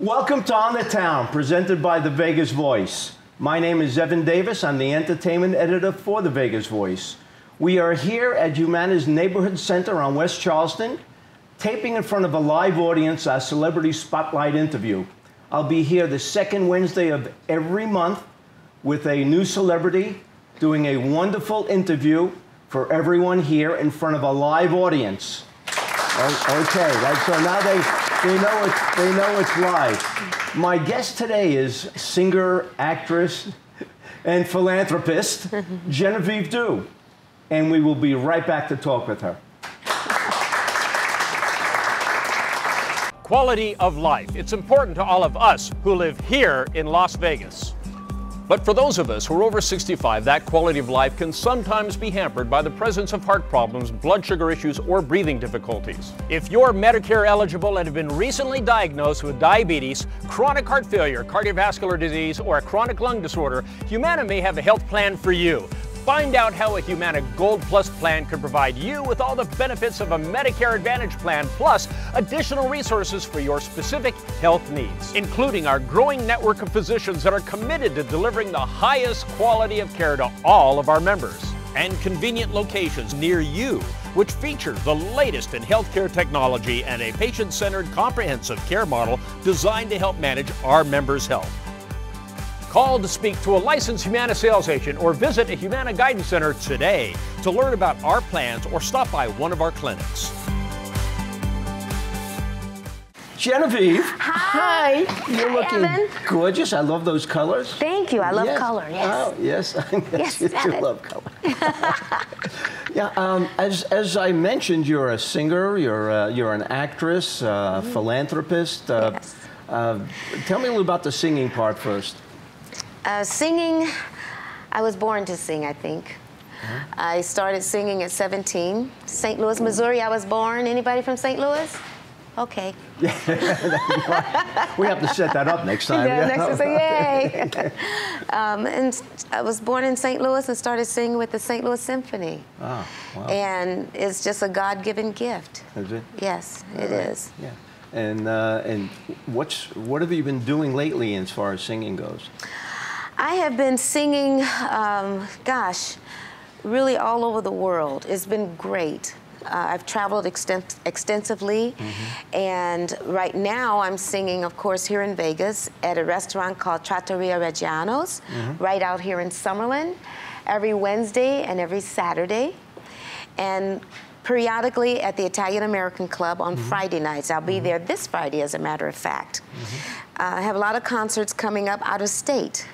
Welcome to On the Town, presented by the Vegas Voice. My name is Evan Davis. I'm the entertainment editor for the Vegas Voice. We are here at Humana's Neighborhood Center on West Charleston, taping in front of a live audience our Celebrity Spotlight interview. I'll be here the second Wednesday of every month with a new celebrity doing a wonderful interview for everyone here in front of a live audience. Okay, right, so now they know it's live. My guest today is singer, actress, and philanthropist, Genevieve Du. And we will be right back to talk with her. Quality of life. It's important to all of us who live here in Las Vegas. But for those of us who are over 65, that quality of life can sometimes be hampered by the presence of heart problems, blood sugar issues, or breathing difficulties. If you're Medicare eligible and have been recently diagnosed with diabetes, chronic heart failure, cardiovascular disease, or a chronic lung disorder, Humana may have a health plan for you. Find out how a Humana Gold Plus plan can provide you with all the benefits of a Medicare Advantage plan, plus additional resources for your specific health needs, including our growing network of physicians that are committed to delivering the highest quality of care to all of our members, and convenient locations near you, which feature the latest in healthcare technology and a patient-centered comprehensive care model designed to help manage our members' health. Call to speak to a licensed Humana sales agent or visit a Humana Guidance Center today to learn about our plans or stop by one of our clinics. Genevieve. Hi. You're looking Evan. gorgeous. I love those colors. Thank you. I love color, yes. Oh, yes. Yes, you do love color. Yeah, as I mentioned, you're a singer, you're an actress, philanthropist. Yes. Tell me a little about the singing part first. Singing, I was born to sing, I think. I started singing at 17. St. Louis, Missouri, I was born. Anybody from St. Louis? Okay. We have to set that up next time. Yeah, next time, yay. And I was born in St. Louis and started singing with the St. Louis Symphony. Oh, wow. And it's just a God-given gift. Is it? Yes, it is. Yeah. And what have you been doing lately as far as singing goes? I have been singing, gosh, really all over the world. It's been great. I've traveled extensively, and right now I'm singing, of course, here in Vegas at a restaurant called Trattoria Reggiano's, right out here in Summerlin, every Wednesday and every Saturday. And periodically at the Italian American Club on Friday nights. I'll be there this Friday, as a matter of fact. I have a lot of concerts coming up out of state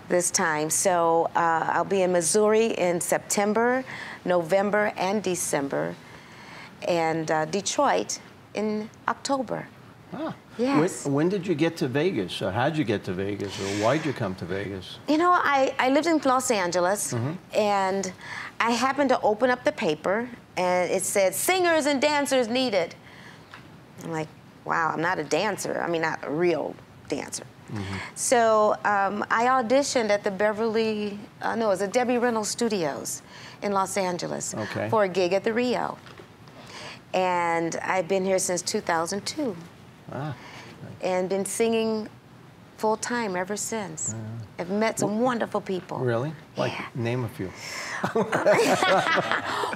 this time. So I'll be in Missouri in September, November, and December, and Detroit in October. Ah. Yes. When did you get to Vegas? Or how'd you get to Vegas? Or why'd you come to Vegas? You know, I lived in Los Angeles, and I happened to open up the paper, and it said, singers and dancers needed. I'm like, wow, I'm not a dancer. I mean, not a real dancer. So I auditioned at the it was the Debbie Reynolds Studios in Los Angeles for a gig at the Rio. And I've been here since 2002. Ah. And been singing full-time ever since. I've met some wonderful people. Really? Like, name a few.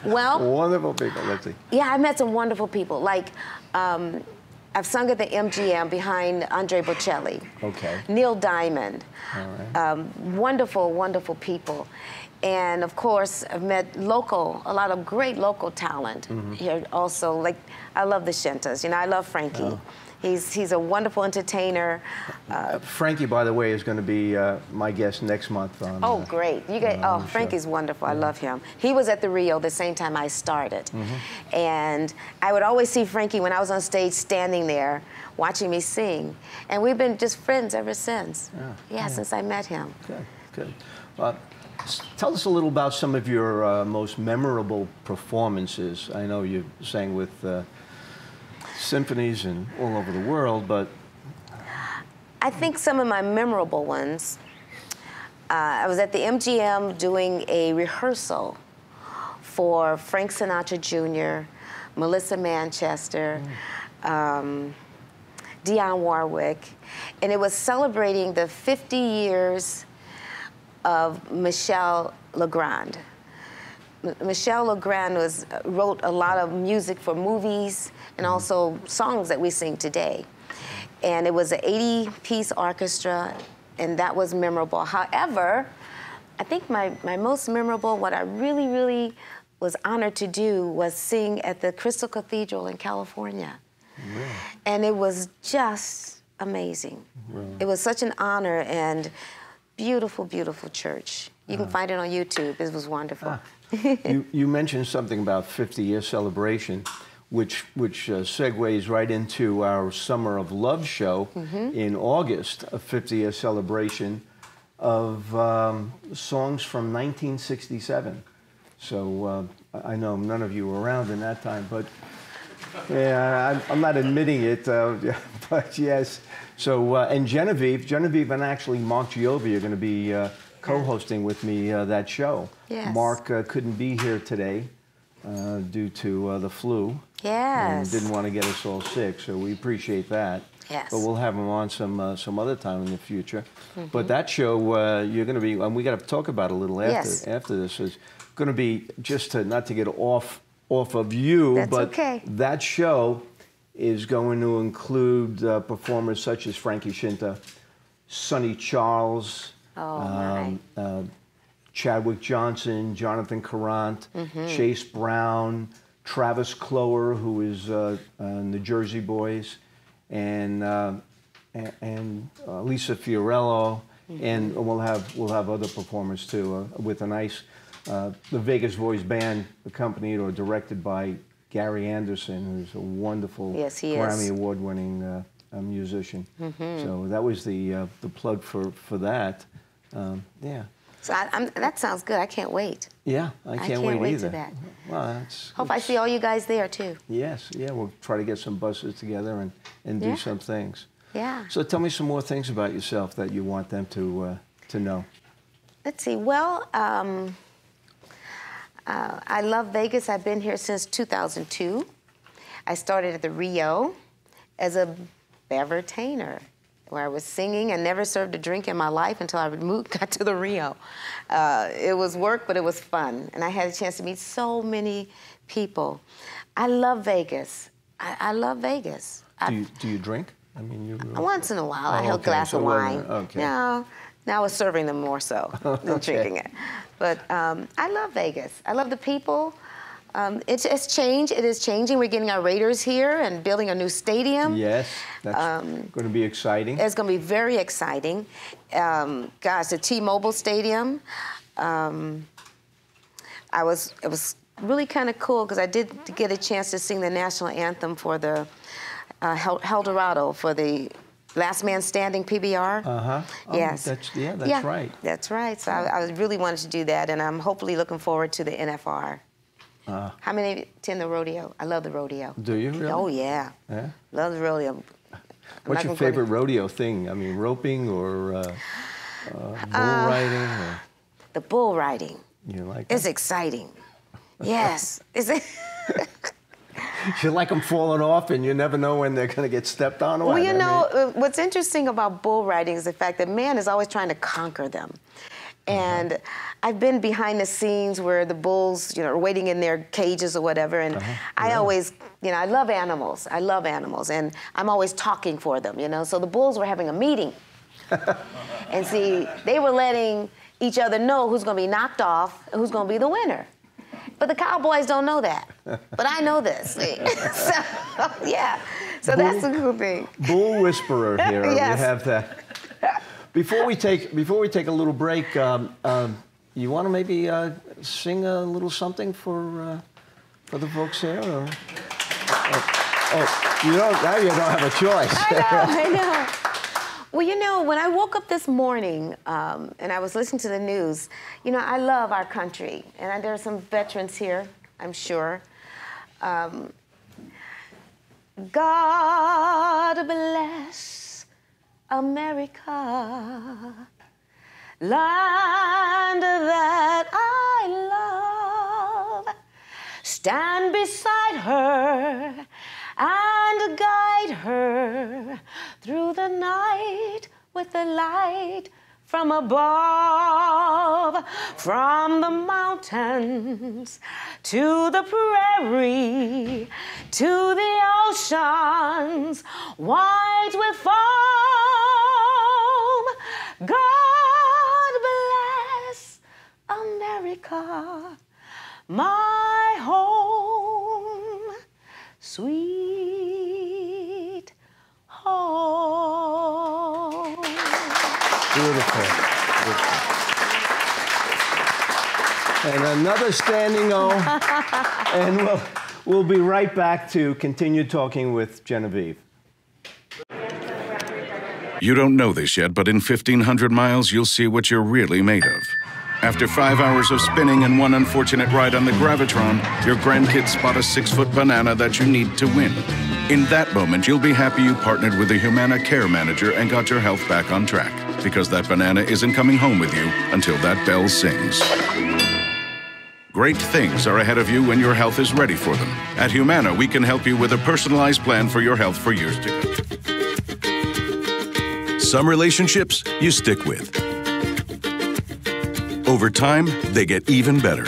Well, wonderful people, let's see. Yeah, I met some wonderful people. Like, I've sung at the MGM behind Andre Bocelli. Okay. Neil Diamond. All right. Wonderful, wonderful people. And of course, I've met a lot of great local talent here also. Like, I love the Shentas. You know, I love Frankie. Oh. He's a wonderful entertainer. Frankie, by the way, is going to be my guest next month. On, great. You get, Frankie's wonderful. I love him. He was at the Rio the same time I started. And I would always see Frankie when I was on stage standing there watching me sing. And we've been just friends ever since. Since I met him. Good, good. Tell us a little about some of your most memorable performances. I know you sang with symphonies and all over the world, but I think some of my memorable ones, I was at the MGM doing a rehearsal for Frank Sinatra Jr., Melissa Manchester, Dionne Warwick, and it was celebrating the 50 years of Michel Legrand. Michel Legrand wrote a lot of music for movies and also songs that we sing today. And it was an 80-piece orchestra, and that was memorable. However, I think my most memorable, what I really, really was honored to do was sing at the Crystal Cathedral in California. Really? And it was just amazing. Really? It was such an honor, and beautiful, beautiful church. You can find it on YouTube. It was wonderful. You mentioned something about 50-year celebration, which segues right into our Summer of Love show in August, a 50-year celebration of songs from 1967. So I know none of you were around in that time, but yeah, I'm not admitting it, but yes. So, and Genevieve and actually Mark Giovi are going to be co-hosting with me that show. Yes. Mark couldn't be here today due to the flu. Yes. And didn't want to get us all sick, so we appreciate that. Yes. But we'll have him on some other time in the future. But that show, you're going to be, and we got to talk about it a little after this, is going to be, just to, not to get off of you, That's but okay. that show is going to include performers such as Frankie Shinta, Sonny Charles, Chadwick Johnson, Jonathan Carant, Chase Brown, Travis Clower, who is the Jersey Boys, and Lisa Fiorello, and we'll have other performers too, with a nice the Vegas Voice Band, accompanied or directed by Gary Anderson, who's a wonderful Grammy Award-winning musician. So that was the plug for that. Yeah. So that sounds good. I can't wait. Yeah, I can't wait wait either. to that. Well, Hope I see all you guys there too. Yes, yeah, we'll try to get some buses together and do some things. Yeah. So tell me some more things about yourself that you want them to know. Let's see. Well, I love Vegas. I've been here since 2002. I started at the Rio as a bevertainer, where I was singing and never served a drink in my life until I got to the Rio. It was work, but it was fun. And I had a chance to meet so many people. I love Vegas. I love Vegas. Do you drink? I mean, you... Once in a while, I held a glass of wine. No, now I was serving them more so than drinking it. But I love Vegas. I love the people. It's changed. It is changing. We're getting our Raiders here and building a new stadium. Yes, that's going to be exciting. It's going to be very exciting. Gosh, the T-Mobile Stadium. It was really kind of cool because I did get a chance to sing the national anthem for the Eldorado, for the Last Man Standing PBR. Yes. That's right. That's right. So I really wanted to do that, and I'm hopefully looking forward to the NFR. How many of you attend the rodeo? I love the rodeo. Do you really? Oh, yeah. Yeah? Love the rodeo. What's your favorite rodeo thing? I mean, roping or bull riding? Or? The bull riding. You like that? It's exciting. Yes. You like them falling off, and you never know when they're going to get stepped on. Well, you know, what's interesting about bull riding is the fact that man is always trying to conquer them. And I've been behind the scenes where the bulls, are waiting in their cages or whatever, and I always, I love animals. I love animals, and I'm always talking for them, So the bulls were having a meeting. And see, they were letting each other know who's going to be knocked off and who's going to be the winner. But the cowboys don't know that. But I know this. So, yeah. So that's the cool thing. Bull whisperer here. Yes. We have that. Before we take a little break, you want to maybe sing a little something for the folks here? Or? Now you don't have a choice. I know. Well, when I woke up this morning and I was listening to the news, I love our country. And there are some veterans here, I'm sure. God bless America, land that I love. Stand beside her and and guide her through the night with the light from above, from the mountains to the prairie, to the oceans white with foam. God bless America, my home, sweet home. Beautiful. Beautiful. And another standing O. And we'll be right back to continue talking with Genevieve. You don't know this yet, but in 1,500 miles, you'll see what you're really made of. After 5 hours of spinning and one unfortunate ride on the Gravitron, your grandkids spot a 6-foot banana that you need to win. In that moment, you'll be happy you partnered with the Humana care manager and got your health back on track, because that banana isn't coming home with you until that bell sings. Great things are ahead of you when your health is ready for them. At Humana, we can help you with a personalized plan for your health for years to come. Some relationships you stick with. Over time, they get even better.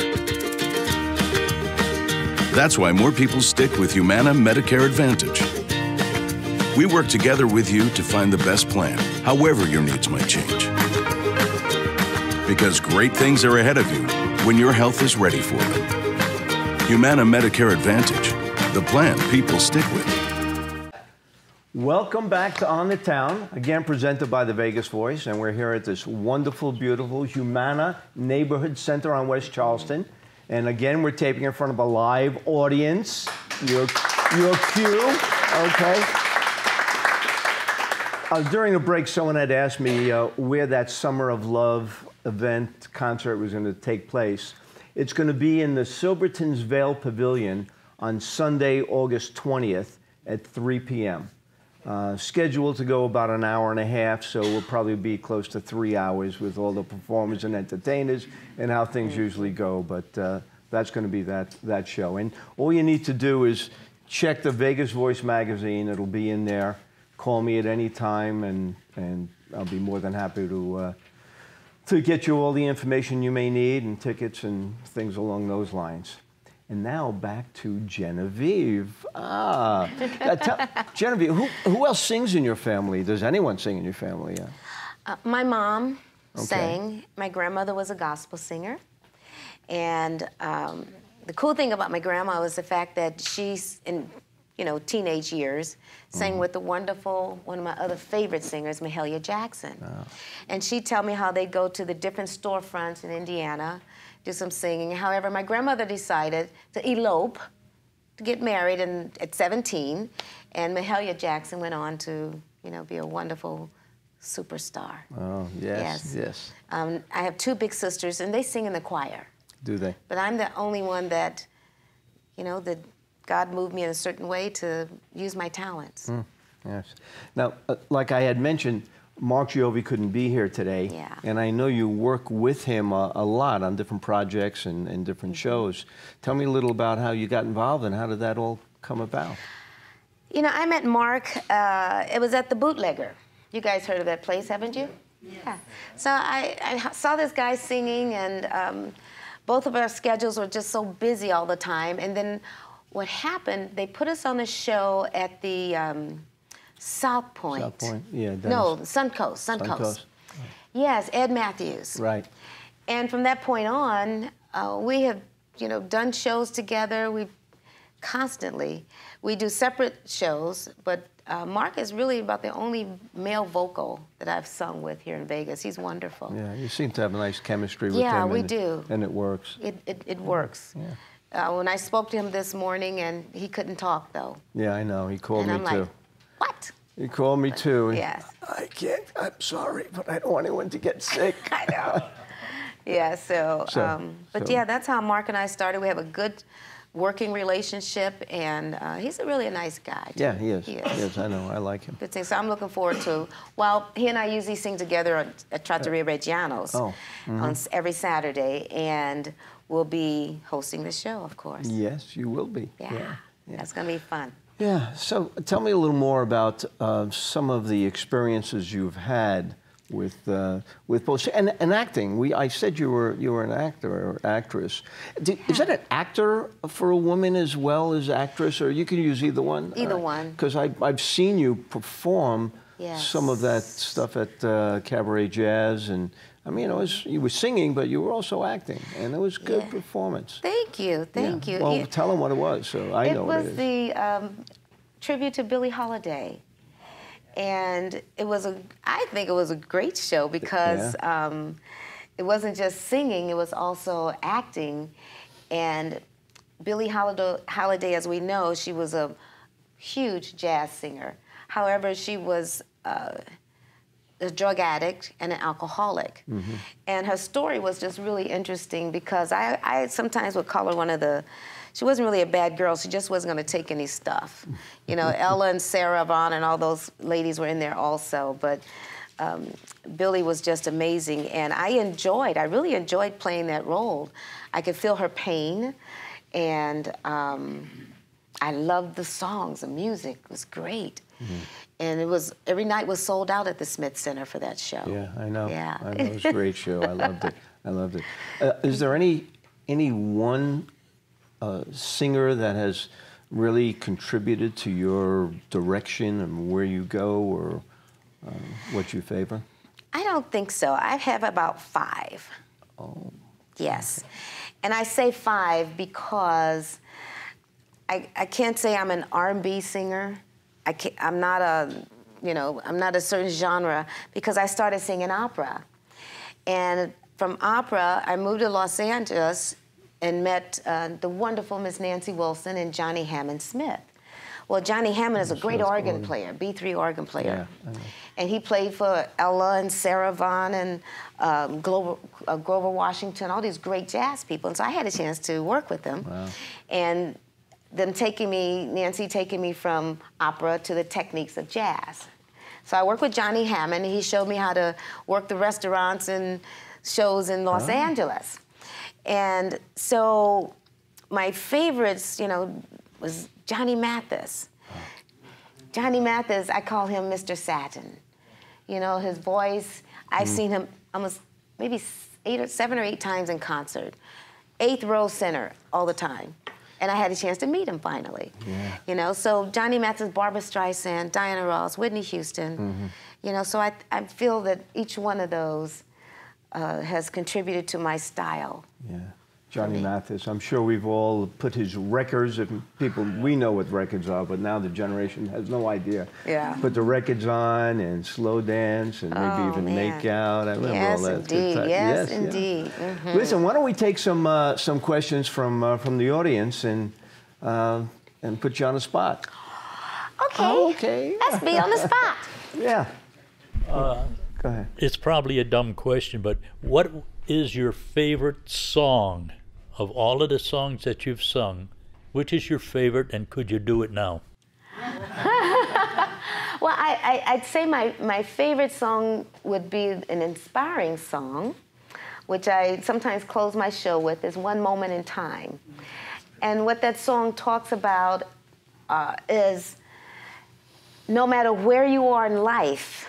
That's why more people stick with Humana Medicare Advantage. We work together with you to find the best plan, however your needs might change. Because great things are ahead of you when your health is ready for them. Humana Medicare Advantage, the plan people stick with. Welcome back to On the Town, again presented by the Vegas Voice, and we're here at this wonderful, beautiful Humana Neighborhood Center on West Charleston. And again, we're taping in front of a live audience. Your cue, okay? During the break, someone had asked me where that Summer of Love event concert was going to take place. It's going to be in the Silverton's Vale Pavilion on Sunday, August 20th at 3 p.m. Scheduled to go about an hour and a half, so we'll probably be close to 3 hours with all the performers and entertainers and how things usually go. But that's going to be that show. And all you need to do is check the Vegas Voice magazine. It'll be in there. Call me at any time, and I'll be more than happy to get you all the information you may need and tickets and things along those lines. And now back to Genevieve. Genevieve, who else sings in your family? Does anyone sing in your family? My mom sang. My grandmother was a gospel singer. And the cool thing about my grandma was the fact that she's in, teenage years, sang with the wonderful, one of my other favorite singers, Mahalia Jackson. Oh. And she'd tell me how they'd go to the different storefronts in Indiana, do some singing. However, my grandmother decided to elope, to get married at 17, and Mahalia Jackson went on to, be a wonderful superstar. Oh, yes, yes. I have 2 big sisters, and they sing in the choir. Do they? But I'm the only one that, that God moved me in a certain way to use my talents. Yes. Now, like I had mentioned, Mark Giovi couldn't be here today. Yeah. And I know you work with him a lot on different projects and different shows. Tell me a little about how you got involved and how did that all come about? I met Mark, it was at the Bootlegger. You guys heard of that place, haven't you? Yeah. So I saw this guy singing, and both of our schedules were just so busy all the time. And then what happened, they put us on a show at the South Point. South Point, yeah. No, Suncoast. Suncoast. Yes, Ed Matthews. Right. And from that point on, we have, done shows together. We do separate shows, but Mark is really about the only male vocal that I've sung with here in Vegas. He's wonderful. Yeah, you seem to have a nice chemistry with him. Yeah, we do. And it works. It works. Yeah. When I spoke to him this morning, and he couldn't talk, though. Yeah, I know. He called and me I'm too. Like, what? He called me too. Yes. I can't. I'm sorry, but I don't want anyone to get sick. I know. Yeah. But yeah, that's how Mark and I started. We have a good working relationship, and he's really a nice guy, too. Yeah, he is. He is. I know. I like him. Good thing. So I'm looking forward to, he and I usually sing together at Trattoria Reggiano's on every Saturday, and we'll be hosting the show, of course. Yes, you will be. Yeah. That's going to be fun. Yeah, so tell me a little more about some of the experiences you've had with both and acting. I said you were an actor or actress. Is that an actor for a woman as well as actress, or you can use either one? Either one. Because I've seen you perform some of that stuff at Cabaret Jazz, and I mean, you were singing, but you were also acting, and it was good performance. Thank you, thank you. Well, tell them what it was, so I know what it is. It was the tribute to Billie Holiday. And I think it was a great show because it wasn't just singing, it was also acting. And Billie Holiday, as we know, she was a huge jazz singer. However, she was a drug addict and an alcoholic. Mm-hmm. And her story was just really interesting because I sometimes would call her she wasn't really a bad girl, she just wasn't gonna take any stuff. You know, Ella and Sarah Vaughan and all those ladies were in there also, but Billie was just amazing. And I really enjoyed playing that role. I could feel her pain, and I loved the songs, the music was great. Mm-hmm. And every night was sold out at the Smith Center for that show. Yeah, I know. Yeah. I know, it was a great show. I loved it. I loved it. Is there any one singer that has really contributed to your direction and where you go, or what you favor? I don't think so. I have about 5. Oh. Yes. And I say 5 because I can't say I'm an R&B singer. I'm not a certain genre, because I started singing opera. And from opera, I moved to Los Angeles and met the wonderful Miss Nancy Wilson and Johnny Hammond Smith. Well, Johnny Hammond is a great organ player, B3 organ player. Yeah, and he played for Ella and Sarah Vaughan and Grover Washington, all these great jazz people. And so I had a chance to work with them. Wow. And Nancy taking me from opera to the techniques of jazz. So I worked with Johnny Hammond, and he showed me how to work the restaurants and shows in Los Angeles. And so my favorites, was Johnny Mathis. Johnny Mathis, I call him Mr. Satin. His voice, I've seen him almost maybe 7 or 8 times in concert. 8th row center all the time. And I had a chance to meet him finally. Yeah. So Johnny Mathis, Barbra Streisand, Diana Ross, Whitney Houston. Mm-hmm. So I feel that each one of those has contributed to my style. Yeah. Johnny Mathis, I'm sure we've all put his records, we know what records are, but now the generation has no idea. Yeah. Put the records on and slow dance and maybe even make out. I remember all that. Indeed. Yes, indeed. Mm-hmm. Listen, why don't we take some questions from the audience and put you on the spot? Okay. Oh, okay. Let's be on the spot. Yeah. Go ahead. It's probably a dumb question, but what is your favorite song? Of all of the songs that you've sung, which is your favorite, and could you do it now? Well, I'd say my favorite song would be an inspiring song, which I sometimes close my show with, is One Moment in Time. And what that song talks about is no matter where you are in life,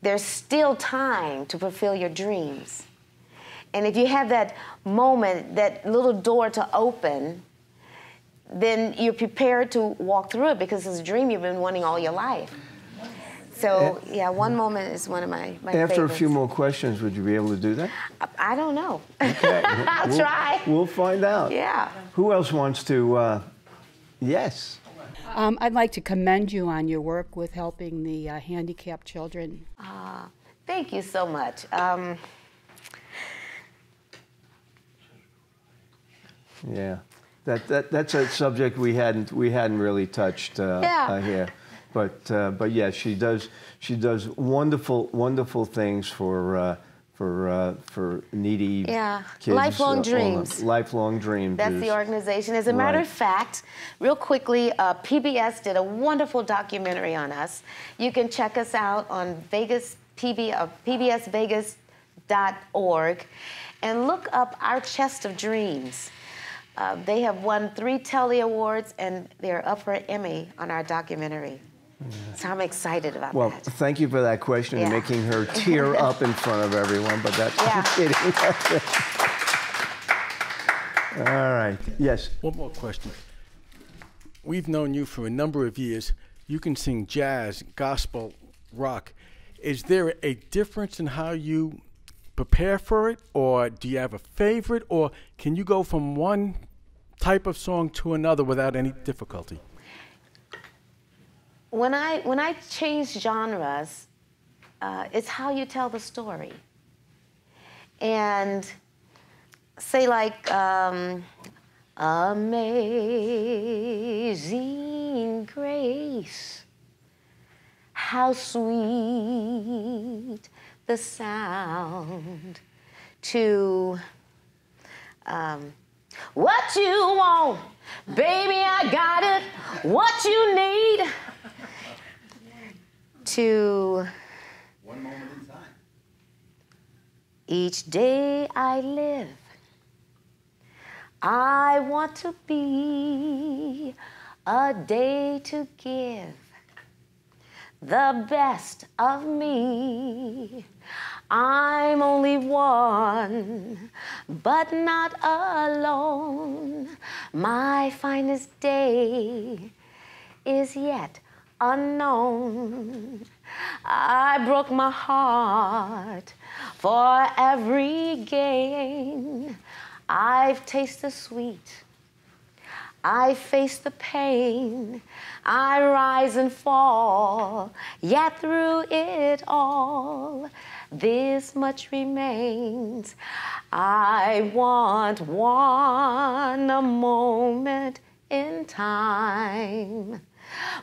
there's still time to fulfill your dreams. And if you have that moment, that little door to open, then you're prepared to walk through it, because it's a dream you've been wanting all your life. So, yeah, One Moment is one of my favorites. After a few more questions, would you be able to do that? I don't know. Okay. I'll try. We'll find out. Yeah. Who else wants to? Yes. I'd like to commend you on your work with helping the handicapped children. Thank you so much. Yeah, that's a subject we hadn't really touched here, but yeah, she does wonderful things for needy kids. Lifelong Dreams. Lifelong Dreams. That's the organization. As a matter of fact, real quickly, PBS did a wonderful documentary on us. You can check us out on PBSVegas.org and look up Our Chest of Dreams. They have won 3 Telly Awards, and they're up for an Emmy on our documentary. So I'm excited about Well, that. thank you for that question and Yeah. making her tear up in front of everyone, but that's Yeah. kidding. All right. Yes. One more question. We've known you for a number of years. You can sing jazz, gospel, rock. Is there a difference in how you prepare for it, or do you have a favorite, or can you go from one type of song to another without any difficulty? When I change genres, it's how you tell the story. And say like, Amazing Grace, how sweet the sound, to what you want, baby, I got it, what you need, to One moment in time. each day I live, I want to be a day to give the best of me. I'm only one, but not alone. My finest day is yet unknown. I broke my heart for every gain. I've tasted the sweet, I face the pain, I rise and fall, yet through it all, this much remains. I want one moment in time,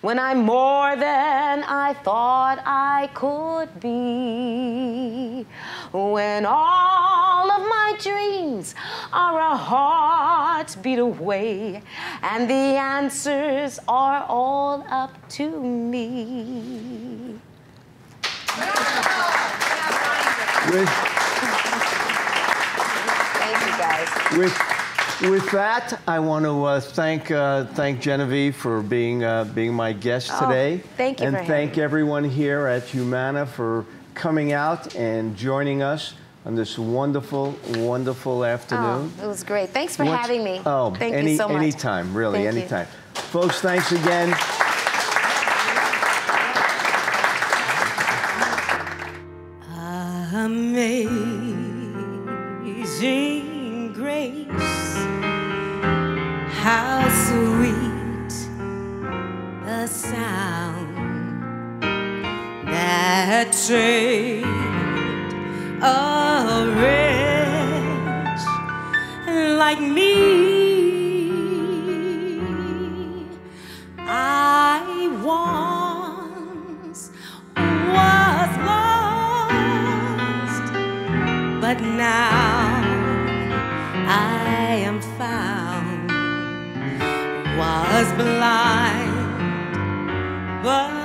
when I'm more than I thought I could be, when all of my dreams are a heartbeat away, and the answers are all up to me. Thank you, guys. With that, I want to thank Genevieve for being my guest today. Thank you and for thank having me. everyone here at Humana for coming out and joining us on this wonderful, wonderful afternoon. Oh, it was great. Thanks for What's- having me. Oh, Thank you so much. anytime, really, Thank you. anytime. Folks, thanks again. Amazing grace, how sweet the sound that saved a wretch like me. I once was lost, but now I am found, was blind, but